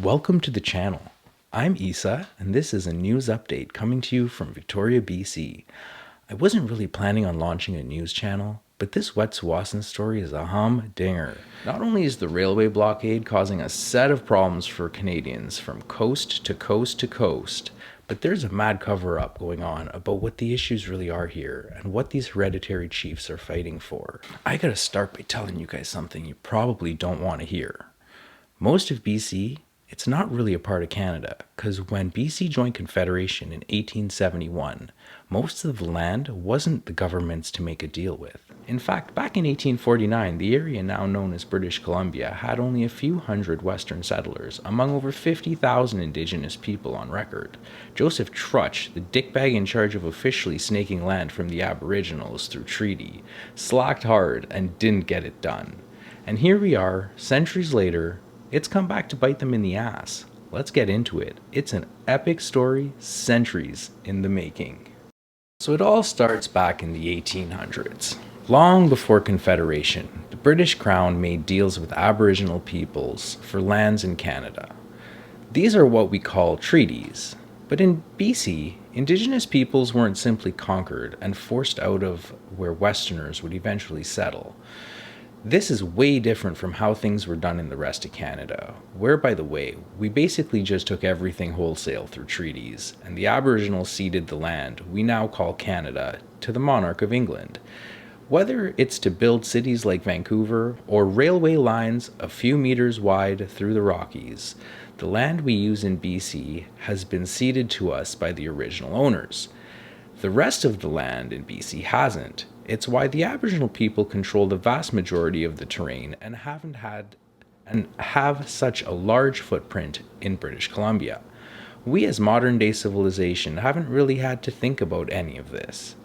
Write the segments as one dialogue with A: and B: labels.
A: Welcome to the channel. I'm Isa, and this is a news update coming to you from Victoria, BC. I wasn't really planning on launching a news channel, but this Wet'suwet'en story is a humdinger. Not only is the railway blockade causing a set of problems for Canadians from coast to coast to coast, but there's a mad cover-up going on about what the issues really are here and what these hereditary chiefs are fighting for. I gotta start by telling you guys something you probably don't want to hear. Most of BC, it's not really a part of Canada, because when BC joined Confederation in 1871, most of the land wasn't the government's to make a deal with. In fact, back in 1849, the area now known as British Columbia had only a few hundred Western settlers, among over 50,000 Indigenous people on record. Joseph Trutch, the dickbag in charge of officially snaking land from the Aboriginals through treaty, slacked hard and didn't get it done. And here we are, centuries later. It's come back to bite them in the ass. Let's get into it. It's an epic story, centuries in the making. So it all starts back in the 1800s. Long before Confederation, the British Crown made deals with Aboriginal peoples for lands in Canada. These are what we call treaties. But in BC, Indigenous peoples weren't simply conquered and forced out of where Westerners would eventually settle. This is way different from how things were done in the rest of Canada, where, by the way, we basically just took everything wholesale through treaties, and the Aboriginals ceded the land we now call Canada to the monarch of England. Whether it's to build cities like Vancouver or railway lines a few meters wide through the Rockies, the land we use in BC has been ceded to us by the original owners. The rest of the land in BC hasn't. It's why the Aboriginal people control the vast majority of the terrain and have such a large footprint in British Columbia. We as modern day civilization haven't really had to think about any of this.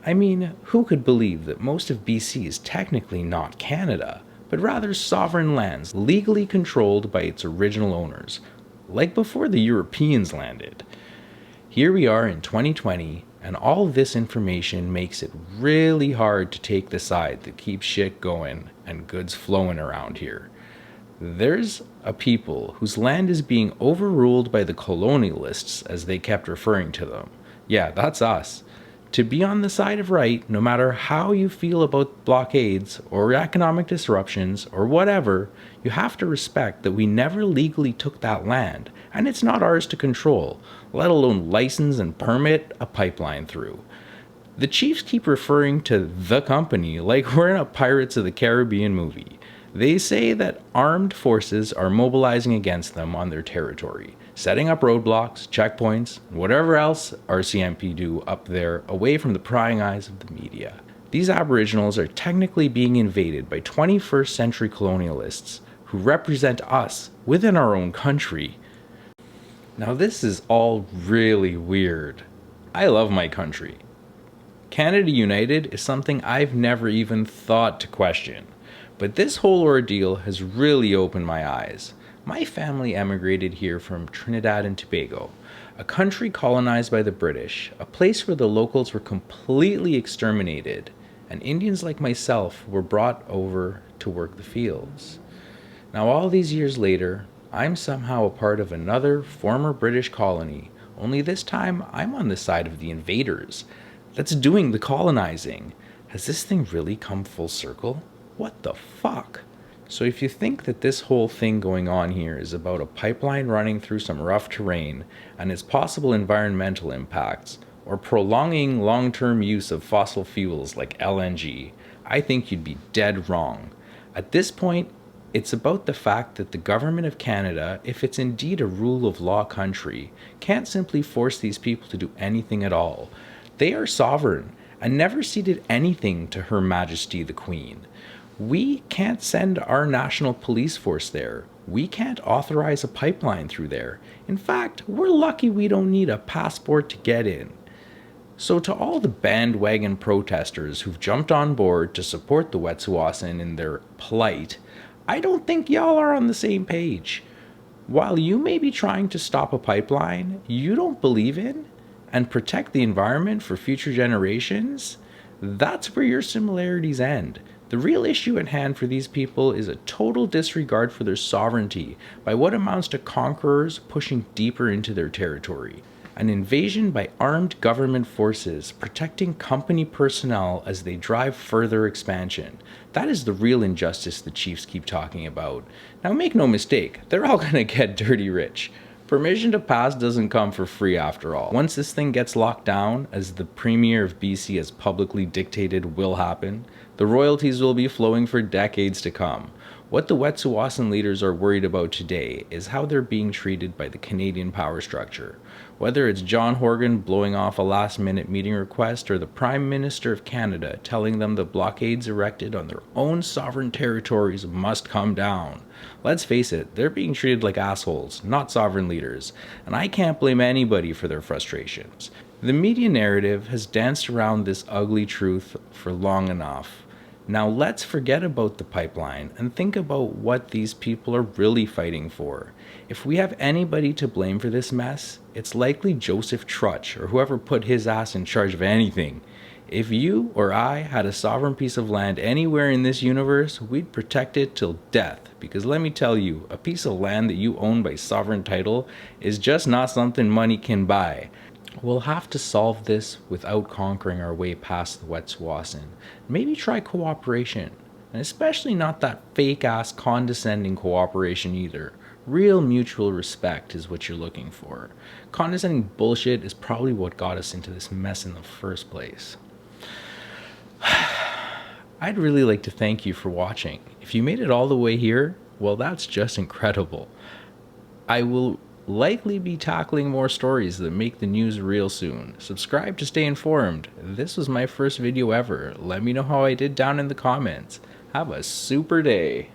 A: I mean, who could believe that most of BC is technically not Canada, but rather sovereign lands legally controlled by its original owners, like before the Europeans landed. Here we are in 2020, and all this information makes it really hard to take the side that keeps shit going and goods flowing around here. There's a people whose land is being overruled by the colonialists, as they kept referring to them. Yeah, that's us. To be on the side of right, no matter how you feel about blockades or economic disruptions or whatever, you have to respect that we never legally took that land, and it's not ours to control, let alone license and permit a pipeline through. The chiefs keep referring to the company like we're in a Pirates of the Caribbean movie. They say that armed forces are mobilizing against them on their territory, setting up roadblocks, checkpoints, and whatever else RCMP do up there away from the prying eyes of the media. These Aboriginals are technically being invaded by 21st century colonialists who represent us within our own country. Now this is all really weird. I love my country. Canada United is something I've never even thought to question. But this whole ordeal has really opened my eyes. My family emigrated here from Trinidad and Tobago, a country colonized by the British, a place where the locals were completely exterminated, and Indians like myself were brought over to work the fields. Now all these years later, I'm somehow a part of another former British colony, only this time I'm on the side of the invaders that's doing the colonizing. Has this thing really come full circle? What the fuck? So if you think that this whole thing going on here is about a pipeline running through some rough terrain and its possible environmental impacts, or prolonging long-term use of fossil fuels like LNG, I think you'd be dead wrong. At this point, it's about the fact that the government of Canada, if it's indeed a rule of law country, can't simply force these people to do anything at all. They are sovereign and never ceded anything to Her Majesty the Queen. We can't send our national police force there. We can't authorize a pipeline through there. In fact, we're lucky we don't need a passport to get in. So to all the bandwagon protesters who've jumped on board to support the Wet'suwet'en in their plight, I don't think y'all are on the same page. While you may be trying to stop a pipeline you don't believe in and protect the environment for future generations, that's where your similarities end. The real issue at hand for these people is a total disregard for their sovereignty by what amounts to conquerors pushing deeper into their territory. An invasion by armed government forces protecting company personnel as they drive further expansion. That is the real injustice the chiefs keep talking about. Now make no mistake, they're all gonna get dirty rich. Permission to pass doesn't come for free after all. Once this thing gets locked down, as the Premier of BC has publicly dictated will happen, the royalties will be flowing for decades to come. What the Wet'suwet'en leaders are worried about today is how they're being treated by the Canadian power structure. Whether it's John Horgan blowing off a last-minute meeting request or the Prime Minister of Canada telling them the blockades erected on their own sovereign territories must come down. Let's face it, they're being treated like assholes, not sovereign leaders, and I can't blame anybody for their frustrations. The media narrative has danced around this ugly truth for long enough. Now let's forget about the pipeline and think about what these people are really fighting for. If we have anybody to blame for this mess, it's likely Joseph Trutch or whoever put his ass in charge of anything. If you or I had a sovereign piece of land anywhere in this universe, we'd protect it till death. Because let me tell you, a piece of land that you own by sovereign title is just not something money can buy. We'll have to solve this without conquering our way past the Wet'suwet'en. Maybe try cooperation, and especially not that fake-ass condescending cooperation either. Real mutual respect is what you're looking for. Condescending bullshit is probably what got us into this mess in the first place. I'd really like to thank you for watching. If you made it all the way here, well, that's just incredible. I will likely be tackling more stories that make the news real soon. Subscribe to stay informed. This was my first video ever. Let me know how I did down in the comments. Have a super day.